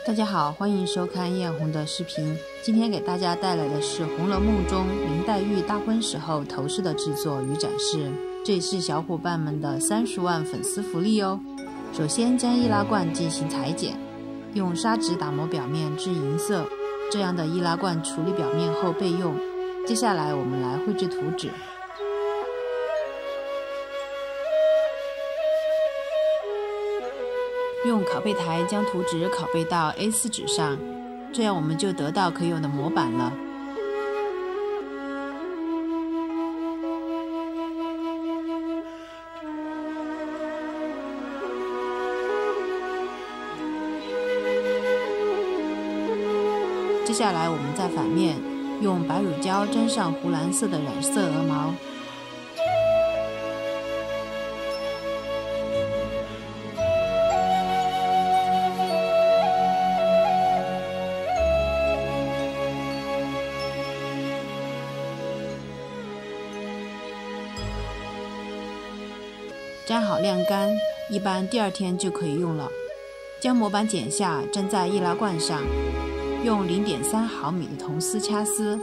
大家好，欢迎收看艳红的视频。今天给大家带来的是《红楼梦》中林黛玉大婚时候头饰的制作与展示，这也是小伙伴们的30万粉丝福利哦。首先将易拉罐进行裁剪，用砂纸打磨表面至银色，这样的易拉罐处理表面后备用。接下来我们来绘制图纸。用拷贝台将图纸拷贝到 A4 纸上，这样我们就得到可用的模板了。接下来我们在反面用白乳胶沾上湖蓝色的染色鹅毛。粘好晾干，一般第2天就可以用了。将模板剪下，粘在易拉罐上，用0.3毫米的铜丝掐丝。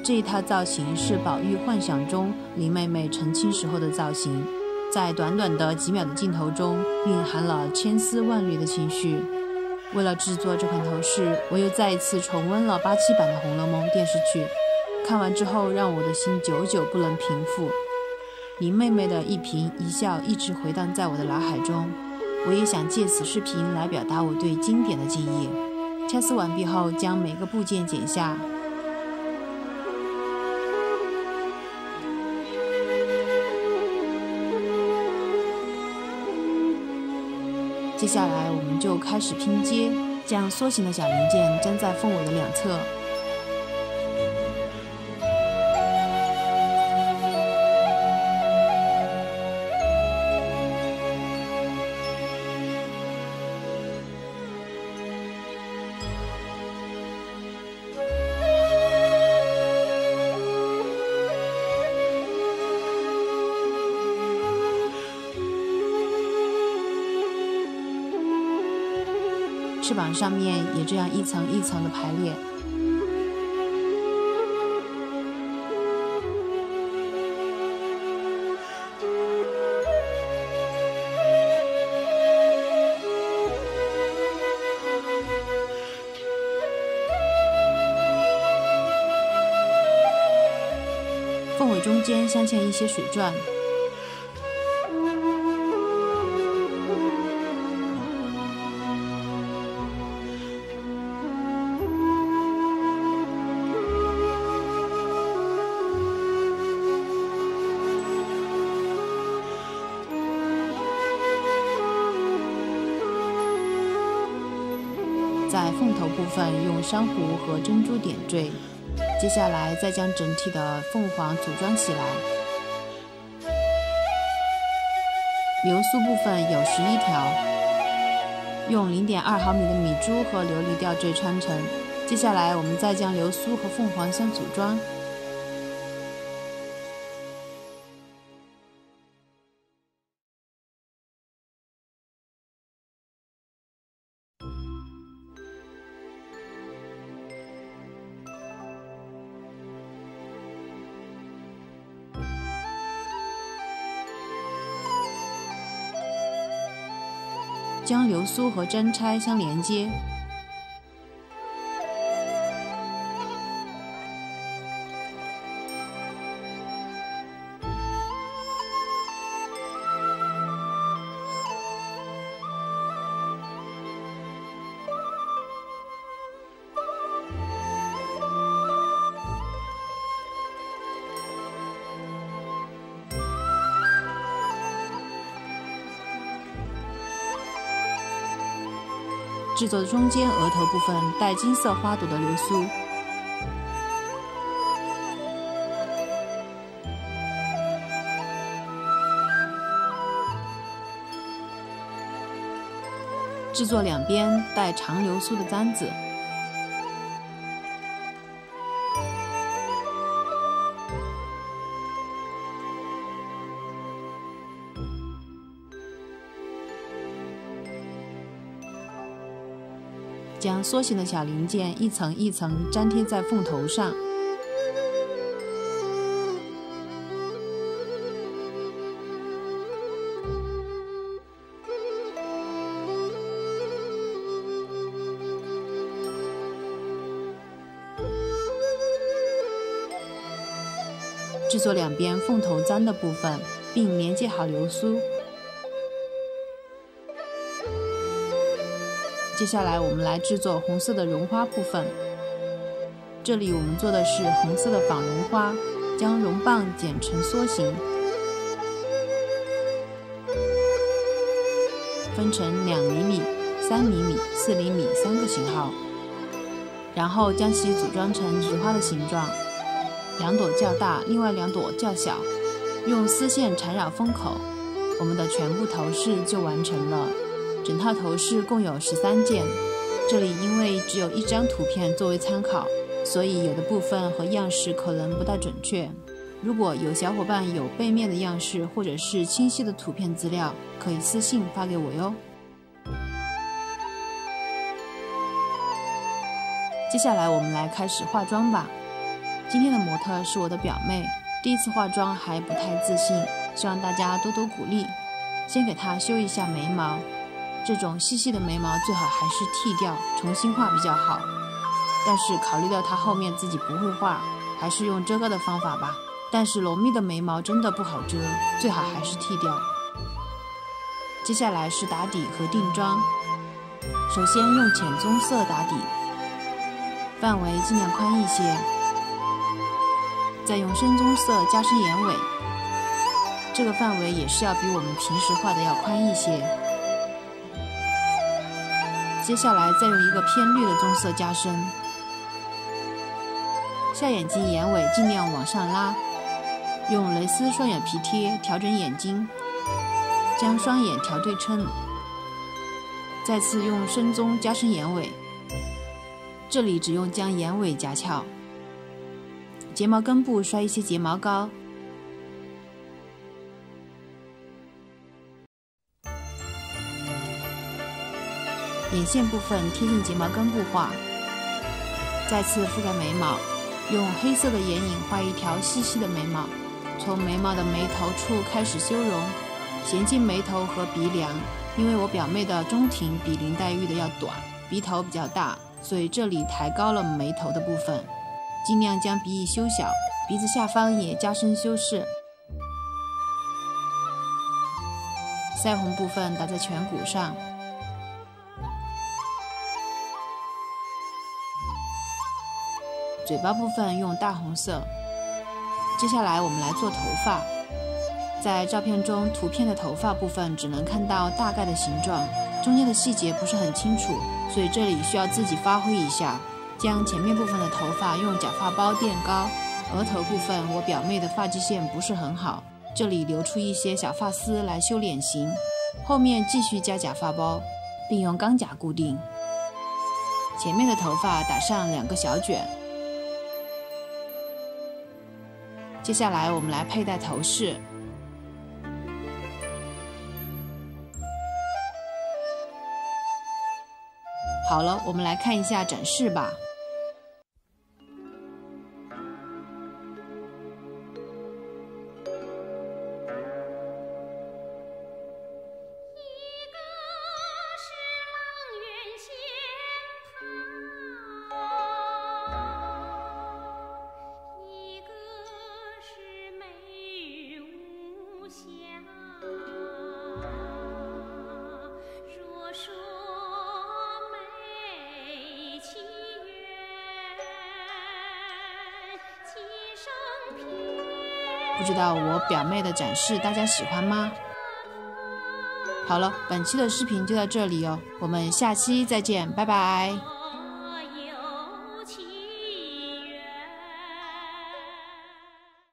这一套造型是宝玉幻想中林妹妹成亲时候的造型，在短短的几秒的镜头中蕴含了千丝万缕的情绪。为了制作这款头饰，我又再一次重温了87版的《红楼梦》电视剧。看完之后，让我的心久久不能平复。林妹妹的一颦一笑一直回荡在我的脑海中，我也想借此视频来表达我对经典的记忆。掐丝完毕后，将每个部件剪下。接下来我们就开始拼接，将缩形的小零件粘在凤尾的两侧。翅膀上面也这样一层一层的排列。凤尾中间镶嵌一些水钻。在凤头部分用珊瑚和珍珠点缀，接下来再将整体的凤凰组装起来。流苏部分有11条，用0.2毫米的米珠和琉璃吊坠穿成。接下来我们再将流苏和凤凰相组装。将流苏和针钗相连接，制作的中间额头部分带金色花朵的流苏。制作两边带长流苏的簪子。将梭形的小零件一层一层粘贴在凤头上。制作两边凤头簪的部分，并连接好流苏。接下来我们来制作红色的绒花部分。这里我们做的是红色的仿绒花，将绒棒剪成梭形，分成2厘米、3厘米、4厘米3个型号，然后将其组装成菊花的形状。2朵较大，另外2朵较小，用丝线缠绕封口，我们的全部头饰就完成了。整套头饰共有13件，这里因为只有1张图片作为参考，所以有的部分和样式可能不大准确。如果有小伙伴有背面的样式或者是清晰的图片资料，可以私信发给我哟。接下来我们来开始化妆吧。今天的模特是我的表妹，第一次化妆还不太自信，希望大家多多鼓励。先给她修一下眉毛，这种细细的眉毛最好还是剃掉，重新画比较好。但是考虑到她后面自己不会画，还是用遮盖的方法吧。但是浓密的眉毛真的不好遮，最好还是剃掉。接下来是打底和定妆，首先用浅棕色打底，范围尽量宽一些。再用深棕色加深眼尾，这个范围也是要比我们平时画的要宽一些。接下来再用一个偏绿的棕色加深。下眼睛眼尾尽量往上拉，用蕾丝双眼皮贴调整眼睛，将双眼调对称。再次用深棕加深眼尾，这里只用将眼尾夹翘。睫毛根部刷一些睫毛膏，眼线部分贴近睫毛根部画，再次覆盖眉毛，用黑色的眼影画一条细细的眉毛，从眉毛的眉头处开始修容，衔进眉头和鼻梁。因为我表妹的中庭比林黛玉的要短，鼻头比较大，所以这里抬高了眉头的部分。尽量将鼻翼修小，鼻子下方也加深修饰。腮红部分打在颧骨上，嘴巴部分用大红色。接下来我们来做头发，在照片中图片的头发部分只能看到大概的形状，中间的细节不是很清楚，所以这里需要自己发挥一下。将前面部分的头发用假发包垫高，额头部分我表妹的发际线不是很好，这里留出一些小发丝来修脸型，后面继续加假发包，并用钢夹固定。前面的头发打上2个小卷。接下来我们来佩戴头饰。好了，我们来看一下展示吧。不知道我表妹的展示大家喜欢吗？好了，本期的视频就到这里哦，我们下期再见，拜拜。